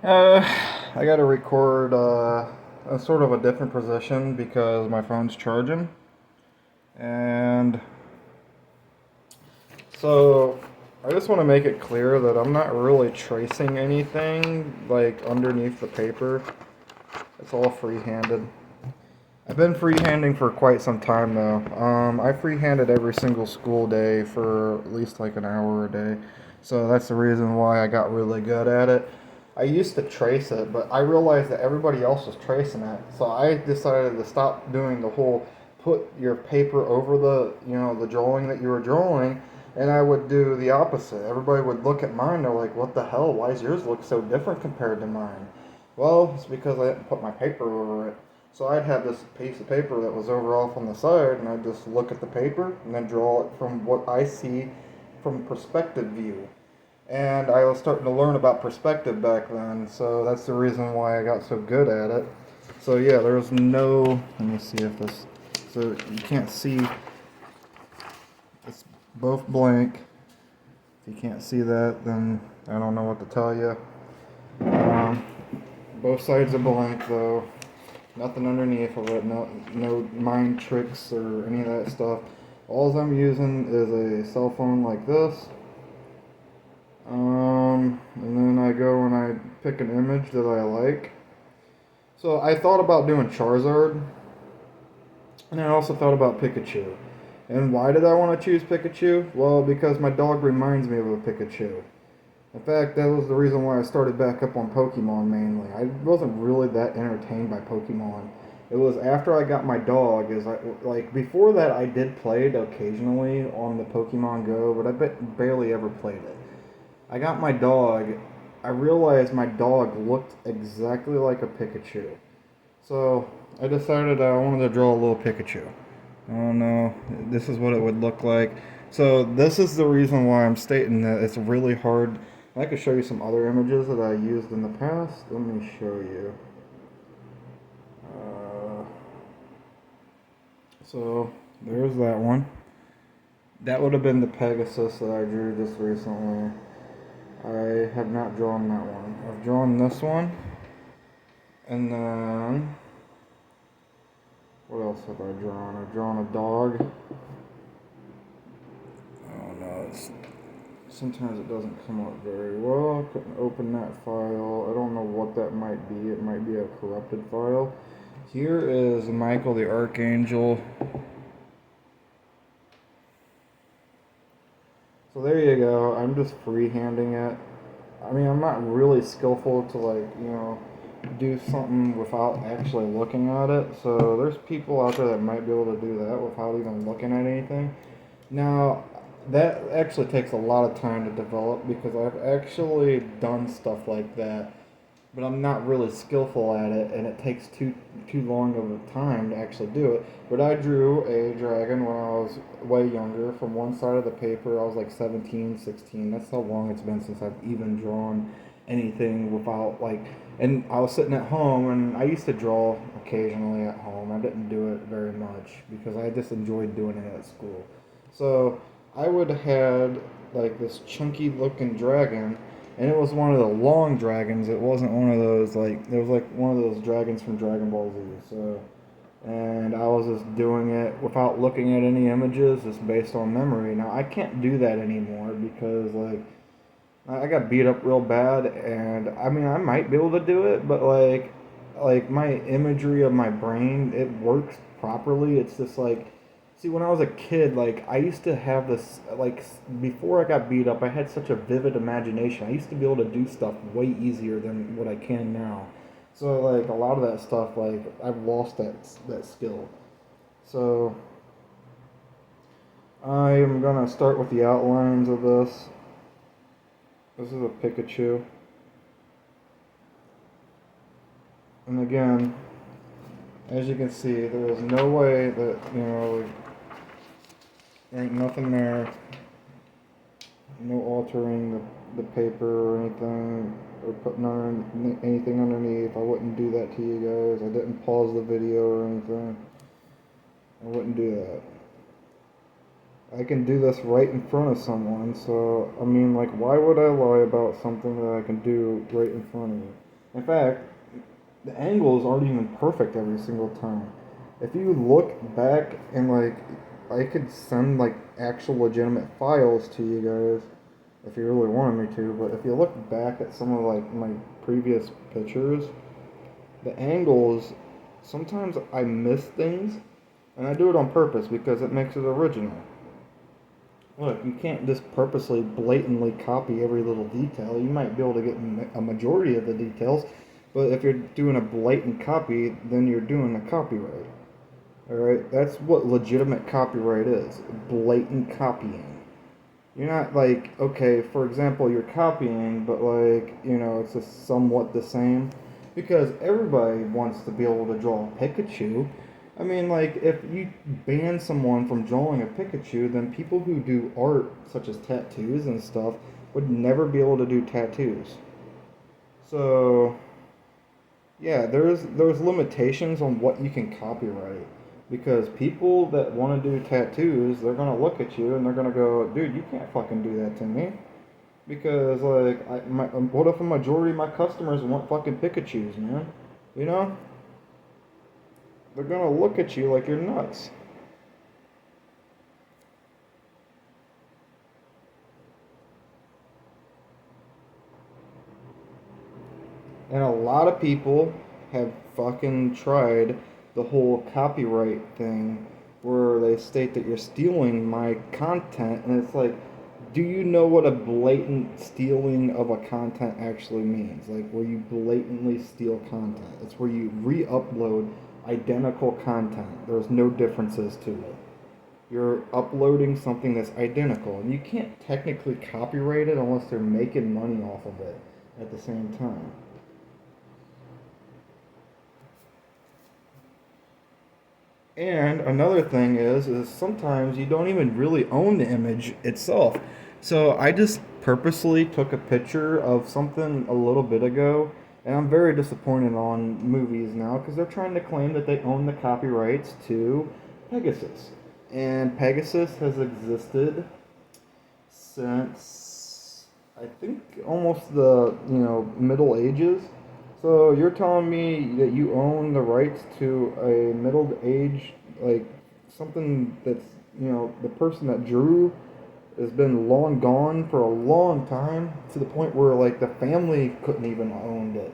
Uh, I gotta record a sort of a different position because my phone's charging. And so I just want to make it clear that I'm not really tracing anything like underneath the paper. It's all free-handed. I've been freehanding for quite some time though. I freehanded every single school day for at least like an hour a day. So that's the reason why I got really good at it. I used to trace it, but I realized that everybody else was tracing it. So I decided to stop doing the whole put your paper over the drawing that you were drawing, and I would do the opposite. Everybody would look at mine, they're like, what the hell? Why does yours look so different compared to mine? Well, it's because I didn't put my paper over it. So I'd have this piece of paper that was over off on the side, and I'd just look at the paper and then draw it from what I see from perspective view. And I was starting to learn about perspective back then, so that's the reason why I got so good at it. So yeah, there's no, let me see if this, so you can't see, it's both blank. If you can't see that, then I don't know what to tell you. Um, both sides are blank though. Nothing underneath of it, no mind tricks or any of that stuff. All I'm using is a cell phone like this. And then I go and I pick an image that I like. So I thought about doing Charizard, and I also thought about Pikachu. And why did I want to choose Pikachu? Well, because my dog reminds me of a Pikachu. In fact, that was the reason why I started back up on Pokemon mainly. I wasn't really that entertained by Pokemon. It was after I got my dog, before that I did play it occasionally on the Pokemon Go, but I barely ever played it. I got my dog, I realized my dog looked exactly like a Pikachu. So I decided I wanted to draw a little Pikachu. Oh no, this is what it would look like. So this is the reason why I'm stating that it's really hard. I could show you some other images that I used in the past. Let me show you. Uh, so there's that one. That would have been the Pegasus that I drew just recently. I have not drawn that one. I've drawn this one. And then, what else have I drawn? I've drawn a dog. Oh no, sometimes it doesn't come out very well. I couldn't open that file. I don't know what that might be. It might be a corrupted file. Here is Michael the Archangel. So there you go. I'm just freehanding it. I mean, I'm not really skillful to do something without actually looking at it. So there's people out there that might be able to do that without even looking at anything. Now, that actually takes a lot of time to develop because I've actually done stuff like that, but I'm not really skillful at it, and it takes too long of a time to actually do it. But I drew a dragon when I was way younger. From one side of the paper, I was like 17, 16. That's how long it's been since I've even drawn anything without and I was sitting at home, and I used to draw occasionally at home. I didn't do it very much because I just enjoyed doing it at school. So I would have had like this chunky looking dragon, and it was one of the long dragons. It wasn't one of those it was like one of those dragons from Dragon Ball Z. So, and I was just doing it without looking at any images, just based on memory. Now I can't do that anymore because I got beat up real bad, and I mean I might be able to do it, but my imagery of my brain, it works properly. It's just see, when I was a kid, I used to have this, before I got beat up, I had such a vivid imagination. I used to be able to do stuff way easier than what I can now. So, a lot of that stuff, I've lost that skill. So, I am going to start with the outlines of this. This is a Pikachu. And again, as you can see, there is no way that, there ain't nothing there. No altering the paper or anything, or putting on anything underneath. I wouldn't do that to you guys. I didn't pause the video or anything. I wouldn't do that. I can do this right in front of someone, so, I mean, why would I lie about something that I can do right in front of you? In fact, the angles aren't even perfect every single time. If you look back and like, I could send like actual legitimate files to you guys if you really wanted me to, but if you look back at some of like my previous pictures, the angles, sometimes I miss things, and I do it on purpose because it makes it original. Look, you can't just purposely, blatantly copy every little detail. You might be able to get a majority of the details, but if you're doing a blatant copy, then you're doing a copyright. Alright? That's what legitimate copyright is, blatant copying. You're not like, okay, for example, you're copying, but like, it's just somewhat the same. Because everybody wants to be able to draw a Pikachu. I mean, like, if you ban someone from drawing a Pikachu, then people who do art, such as tattoos and stuff, would never be able to do tattoos. So, yeah, there's limitations on what you can copyright. Because people that want to do tattoos, they're gonna look at you and they're gonna go, dude, you can't fucking do that to me. Because like, what if a majority of my customers want fucking Pikachu's, man? You know, they're gonna look at you like you're nuts. And a lot of people have fucking tried the whole copyright thing where they state that you're stealing my content, and it's like, do you know what a blatant stealing of a content actually means? Like, where you blatantly steal content. It's where you re-upload identical content. There's no differences to it. You're uploading something that's identical, and you can't technically copyright it unless they're making money off of it at the same time. And another thing is sometimes you don't even really own the image itself. So I just purposely took a picture of something a little bit ago, and I'm very disappointed on movies now because they're trying to claim that they own the copyrights to Pegasus. And Pegasus has existed since I think almost the Middle Ages. So you're telling me that you own the rights to a middle age, like something that's the person that drew has been long gone for a long time to the point where like the family couldn't even own it.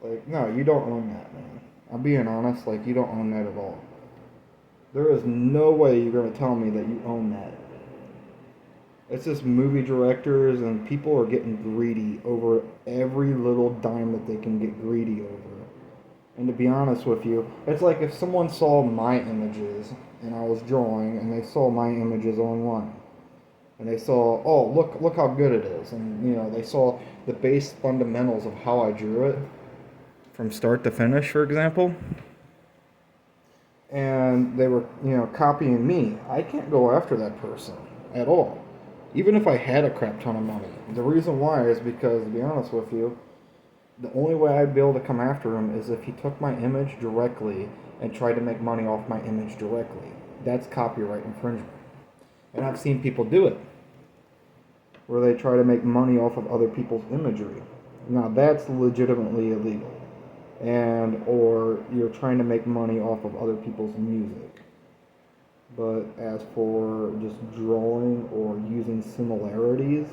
Like, no, you don't own that, man. I'm being honest, like you don't own that at all. There is no way you're gonna tell me that you own that. It's just movie directors and people are getting greedy over every little dime that they can get greedy over. And to be honest with you, it's like if someone saw my images and I was drawing and they saw my images online. And they saw, oh, look how good it is. And they saw the base fundamentals of how I drew it from start to finish, for example. And they were, copying me. I can't go after that person at all. Even if I had a crap ton of money. The reason why is because, to be honest with you, the only way I'd be able to come after him is if he took my image directly and tried to make money off my image directly. That's copyright infringement. And I've seen people do it, where they try to make money off of other people's imagery. Now that's legitimately illegal. And, or you're trying to make money off of other people's music. But as for just drawing or using similarities,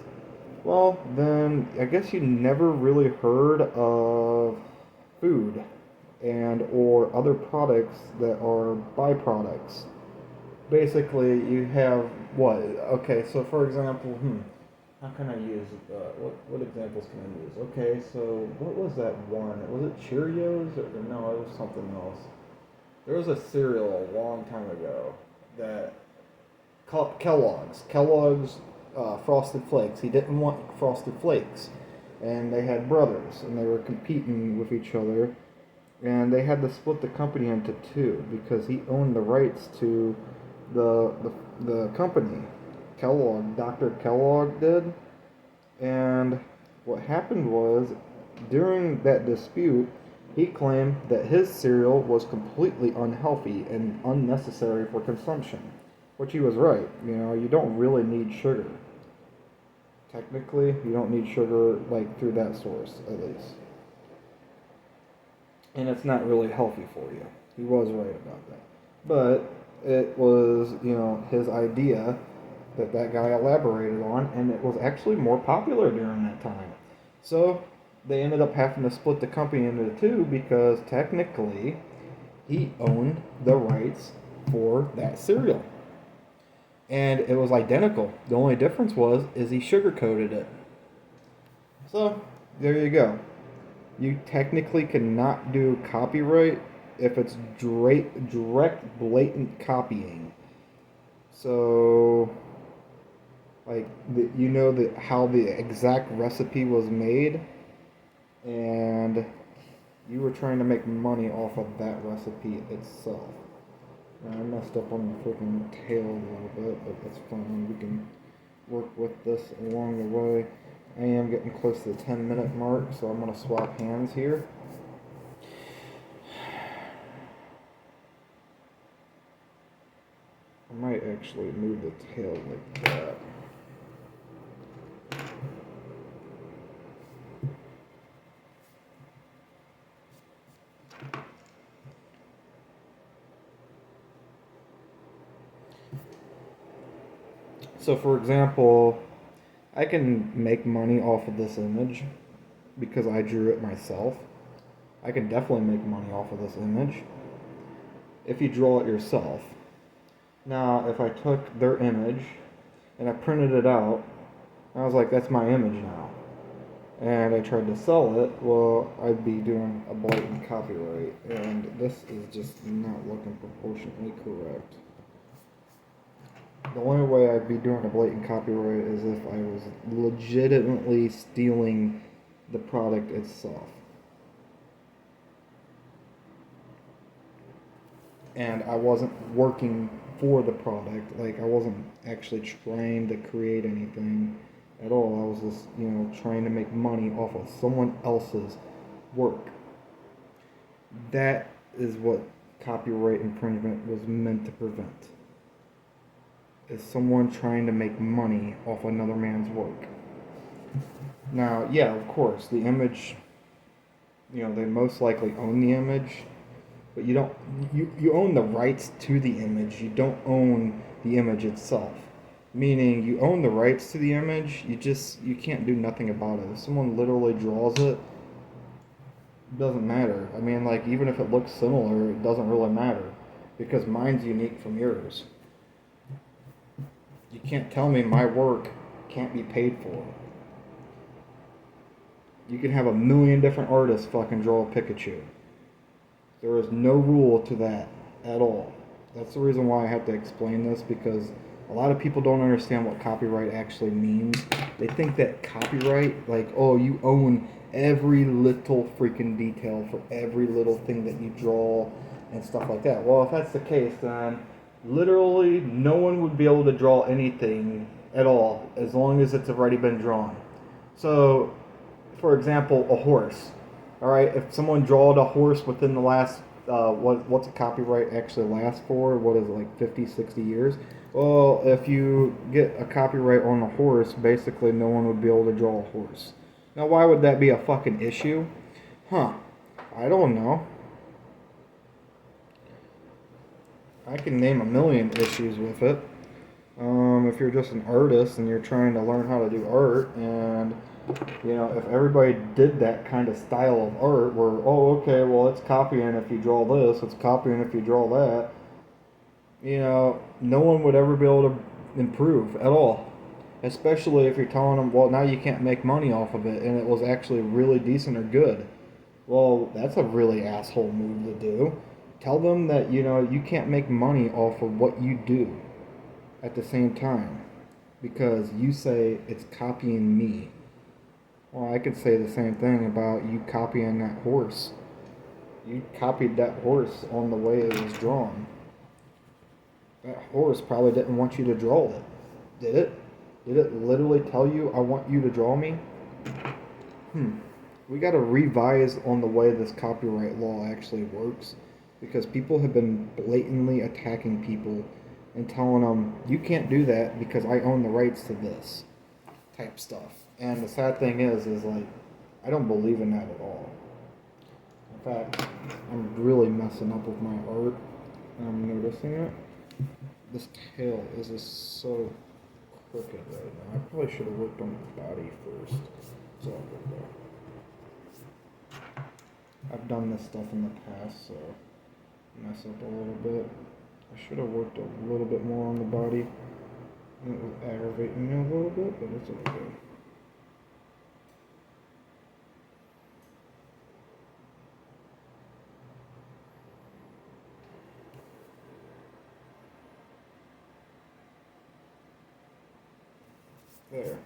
well, then I guess you never really heard of food and or other products that are byproducts. Basically, you have what? Okay, so for example, how can I use what examples can I use? Okay, so what was that one? Was it Cheerios or no? It was something else. There was a cereal a long time ago that Kellogg's Frosted Flakes. He didn't want Frosted Flakes, and they had brothers, and they were competing with each other, and they had to split the company into two because he owned the rights to the the company. Dr. Kellogg did, and what happened was during that dispute, he claimed that his cereal was completely unhealthy and unnecessary for consumption. Which he was right. You don't really need sugar. Technically, you don't need sugar like through that source, at least. and it's not really healthy for you. He was right about that. But it was, his idea that guy elaborated on, and it was actually more popular during that time. So they ended up having to split the company into two because technically he owned the rights for that cereal. And it was identical. The only difference was is he sugar-coated it. So there you go. You technically cannot do copyright if it's direct blatant copying. So, like, how the exact recipe was made, and you were trying to make money off of that recipe itself. Now, I messed up on the freaking tail a little bit, but that's fine. We can work with this along the way. I am getting close to the 10-minute mark, so I'm going to swap hands here. I might actually move the tail like that. So for example, I can make money off of this image because I drew it myself. I can definitely make money off of this image if you draw it yourself. Now, if I took their image and I printed it out, I was like, that's my image now, and I tried to sell it, well, I'd be doing a blatant copyright, and this is just not looking proportionately correct. The only way I'd be doing a blatant copyright is if I was legitimately stealing the product itself. And I wasn't working for the product, like I wasn't actually trying to create anything at all. I was just, trying to make money off of someone else's work. That is what copyright infringement was meant to prevent. Is someone trying to make money off another man's work. Now, yeah, of course, the image, they most likely own the image, but you don't, you own the rights to the image, you don't own the image itself. Meaning, you own the rights to the image, you can't do nothing about it. If someone literally draws it, it doesn't matter. I mean, like, even if it looks similar, it doesn't really matter, because mine's unique from yours. You can't tell me my work can't be paid for. You can have 1,000,000 different artists fucking draw a Pikachu. There is no rule to that at all. That's the reason why I have to explain this, because a lot of people don't understand what copyright actually means. They think that copyright, like, oh, you own every little freaking detail for every little thing that you draw and stuff like that. Well, if that's the case, then literally no one would be able to draw anything at all as long as it's already been drawn. So, for example, a horse. All right, if someone drawed a horse within the last, what's a copyright actually last for? What is it, like 50, 60 years? Well, if you get a copyright on a horse, basically no one would be able to draw a horse. Now, why would that be a fucking issue? I don't know. I can name 1,000,000 issues with it. If you're just an artist and you're trying to learn how to do art, and if everybody did that kind of style of art where, oh, okay, well, it's copying if you draw this, it's copying if you draw that, no one would ever be able to improve at all. Especially if you're telling them, well, now you can't make money off of it, and it was actually really decent or good. Well, that's a really asshole move to do. Tell them that, you can't make money off of what you do at the same time, because you say it's copying me. Well, I could say the same thing about you copying that horse. You copied that horse on the way it was drawn. That horse probably didn't want you to draw it. Did it? Did it literally tell you, I want you to draw me? We got to revise on the way this copyright law actually works, because people have been blatantly attacking people and telling them, you can't do that because I own the rights to this type stuff. And the sad thing is like, I don't believe in that at all. In fact, I'm really messing up with my art, and I'm noticing it. This tail is just so crooked right now. I probably should have worked on the body first. It's all good though. I've done this stuff in the past, so mess up a little bit. I should have worked a little bit more on the body. And it was aggravating me a little bit, but it's okay. There.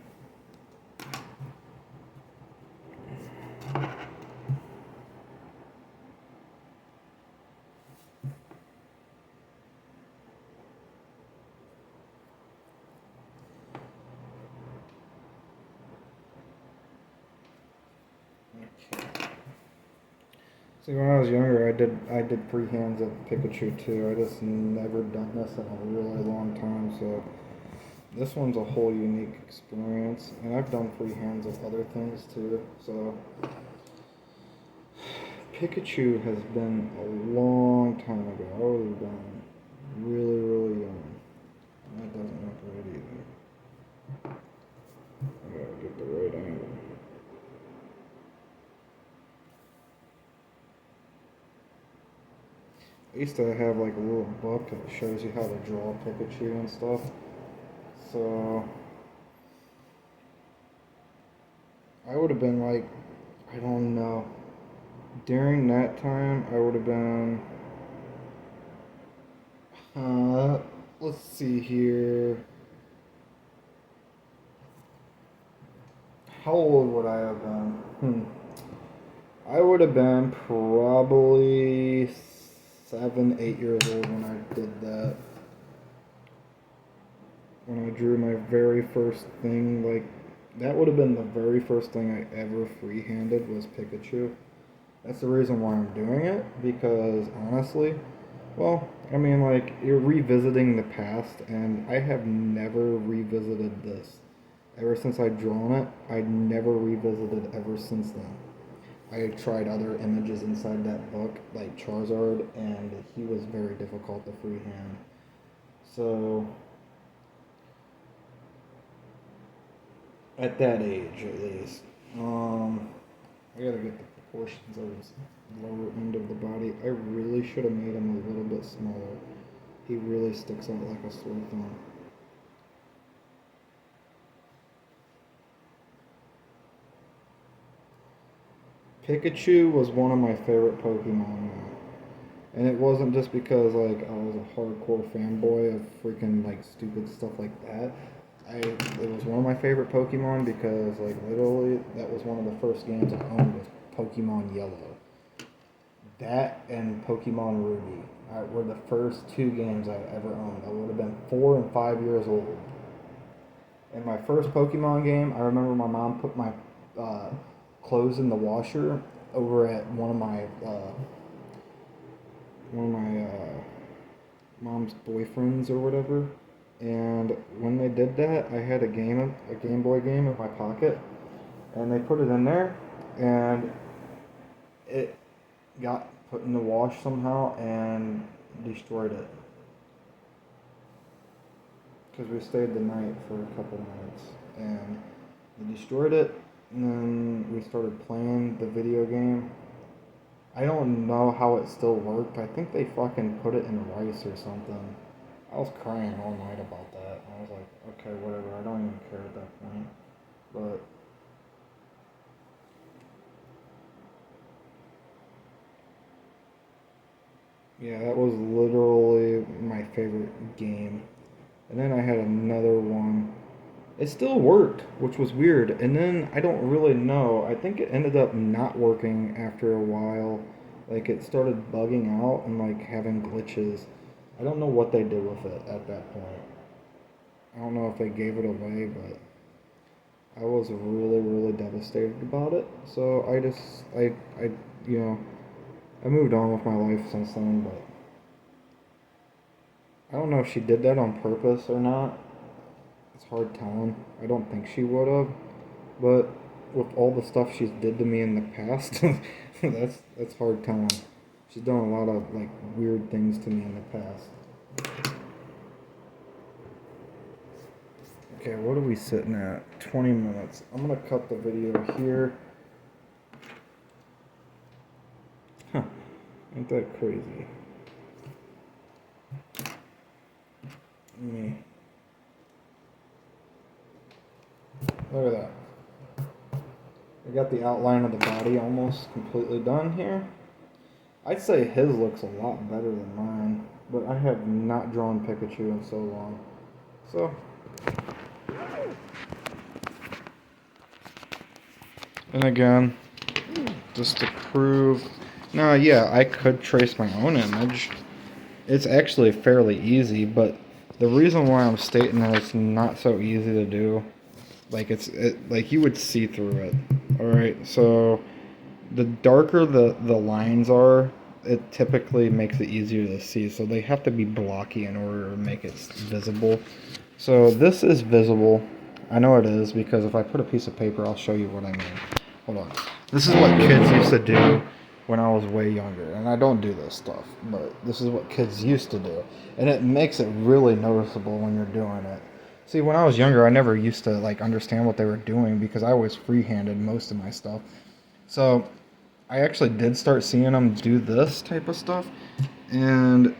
Okay. See, when I was younger, I did free hands of Pikachu too. I just never done this in a really long time, so this one's a whole unique experience. And I've done free hands of other things too. So Pikachu has been a long time ago. I was been really, really young. That doesn't look right either. I gotta get the right angle. I used to have like a little book that shows you how to draw Pikachu and stuff. So I would have been like, I don't know. During that time, I would have been, let's see here. How old would I have been? I would have been probably 7, 8 years old when I did that. When I drew my very first thing, like, that would have been the very first thing I ever freehanded was Pikachu. That's the reason why I'm doing it, because honestly, well, I mean, like, you're revisiting the past, and I have never revisited this. Ever since I'd drawn it, I'd never revisited ever since then. I tried other images inside that book, like Charizard, and he was very difficult to freehand. So, at that age, at least, I gotta get the proportions of his lower end of the body. I really should have made him a little bit smaller. He really sticks out like a sore thumb. Pikachu was one of my favorite Pokemon, and it wasn't just because like I was a hardcore fanboy of freaking like stupid stuff like that. It was one of my favorite Pokemon because like literally that was one of the first games I owned was Pokemon Yellow. That and Pokemon Ruby were the first two games I ever owned. I would have been 4 and 5 years old. In my first Pokemon game, I remember my mom put my uh, clothes in the washer over at one of my mom's boyfriends or whatever. And when they did that, I had a Game Boy game in my pocket, and they put it in there, and it got put in the wash somehow and destroyed it. Because we stayed the night for a couple nights, and they destroyed it, and then we started playing the video game. I don't know how it still worked. I think they fucking put it in rice or something. I was crying all night about that. I was like, okay, whatever. I don't even care at that point. But yeah, that was literally my favorite game. And then I had another one. It still worked, which was weird. And then I don't really know. I think it ended up not working after a while. Like it started bugging out and like having glitches. I don't know what they did with it at that point. I don't know if they gave it away, but I was really, really devastated about it. So you know, I moved on with my life since then, but I don't know if she did that on purpose or not. It's hard telling. I don't think she would have, but with all the stuff she's did to me in the past, that's hard time. She's done a lot of like weird things to me in the past. Okay, what are we sitting at? 20 minutes. I'm gonna cut the video here. Huh. Ain't that crazy? Me. Look at that. I got the outline of the body almost completely done here. I'd say his looks a lot better than mine, but I have not drawn Pikachu in so long. So, and again, just to prove, now yeah, I could trace my own image. It's actually fairly easy, but the reason why I'm stating that it's not so easy to do, like like you would see through it. All right, so the darker the lines are, it typically makes it easier to see. So they have to be blocky in order to make it visible. So this is visible. I know it is because if I put a piece of paper, I'll show you what I mean. Hold on. This is what kids used to do when I was way younger, and I don't do this stuff, but this is what kids used to do, and it makes it really noticeable when you're doing it. See, when I was younger, I never used to like understand what they were doing because I always freehanded most of my stuff. So I actually did start seeing them do this type of stuff, and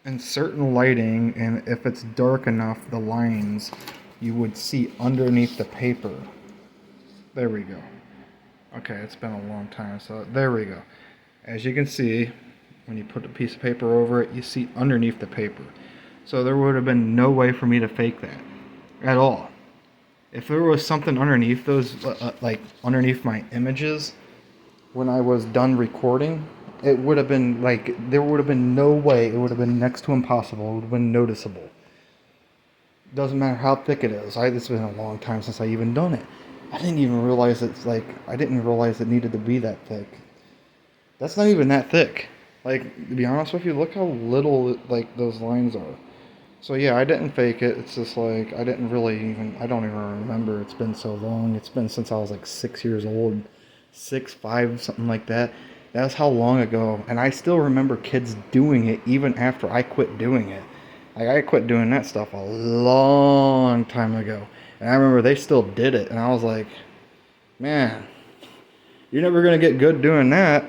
in certain lighting, and if it's dark enough, the lines you would see underneath the paper. There we go. Okay, it's been a long time, so there we go. As you can see, when you put a piece of paper over it, you see underneath the paper. So there would have been no way for me to fake that at all. If there was something underneath those, like underneath my images, when I was done recording, it would have been like, there would have been no way, it would have been next to impossible, it would have been noticeable. Doesn't matter how thick it is. It's been a long time since I even done it. I didn't even realize I didn't realize it needed to be that thick. That's not even that thick. Like, to be honest with you, look how little, like, those lines are. So yeah, I didn't fake it. It's just like, I don't even remember. It's been so long. It's been since I was like 6 years old. 6, 5, something like that. That's how long ago. And I still remember kids doing it even after I quit doing it. Like, I quit doing that stuff a long time ago. And I remember they still did it. And I was like, man, you're never going to get good doing that.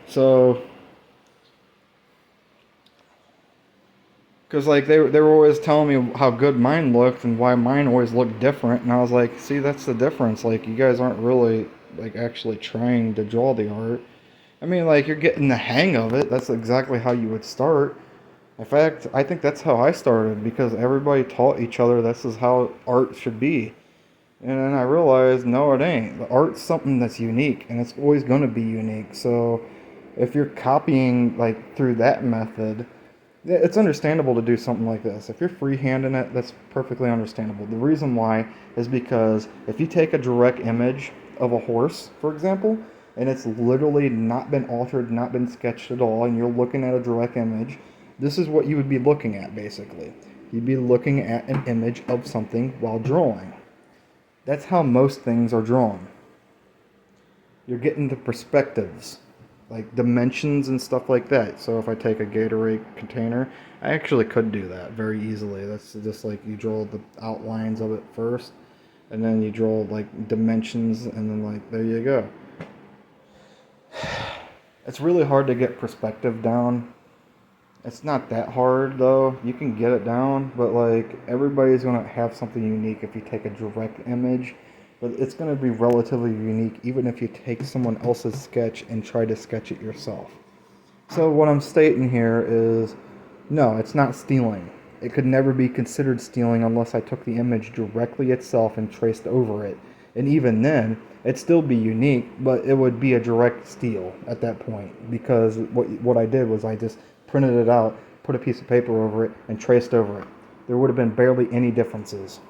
So, because like they were always telling me how good mine looked and why mine always looked different. And I was like, see, that's the difference. Like, you guys aren't really like actually trying to draw the art. I mean, like, you're getting the hang of it. That's exactly how you would start. In fact, I think that's how I started, because everybody taught each other this is how art should be. And then I realized, no, it ain't. The art's something that's unique, and it's always going to be unique. So if you're copying, like, through that method, it's understandable to do something like this. If you're freehanding it, that's perfectly understandable. The reason why is because if you take a direct image of a horse, for example, and it's literally not been altered, not been sketched at all, and you're looking at a direct image, this is what you would be looking at, basically. You'd be looking at an image of something while drawing. That's how most things are drawn. You're getting the perspectives, like dimensions and stuff like that. So if I take a Gatorade container, I actually could do that very easily. That's just like you draw the outlines of it first, and then you draw like dimensions, and then like there you go. It's really hard to get perspective down. It's not that hard though. You can get it down, but like everybody's gonna have something unique if you take a direct image. But it's gonna be relatively unique even if you take someone else's sketch and try to sketch it yourself. So what I'm stating here is, no, it's not stealing. It could never be considered stealing unless I took the image directly itself and traced over it. And even then, it'd still be unique, but it would be a direct steal at that point, because what I did was I just printed it out, put a piece of paper over it, and traced over it. There would have been barely any differences.